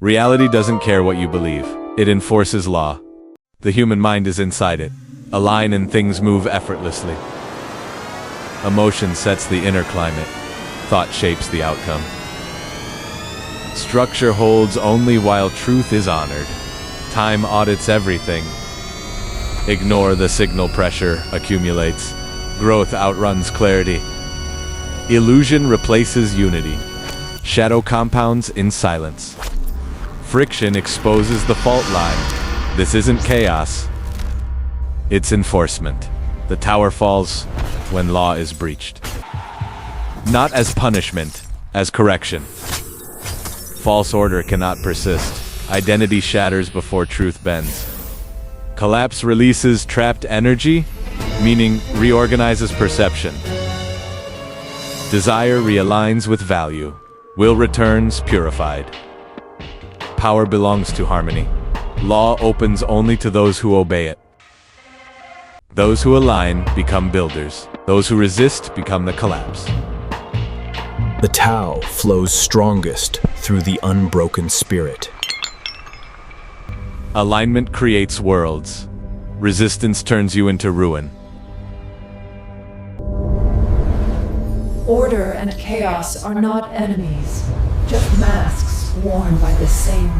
Reality doesn't care what you believe. It enforces law. The human mind is inside it. A line and things move effortlessly. Emotion sets the inner climate. Thought shapes the outcome. Structure holds only while truth is honored. Time audits everything. Ignore the signal, pressure accumulates. Growth outruns clarity. Illusion replaces unity. Shadow compounds in silence. Friction exposes the fault line. This isn't chaos. It's enforcement. The tower falls when law is breached. Not as punishment, as correction. False order cannot persist. Identity shatters before truth bends. Collapse releases trapped energy, meaning reorganizes perception. Desire realigns with value. Will returns purified. Power belongs to harmony. Law opens only to those who obey it. Those who align become builders. Those who resist become the collapse. The Tao flows strongest through the unbroken spirit. Alignment creates worlds. Resistance turns you into ruin. Order and chaos are not enemies, just masks worn by the same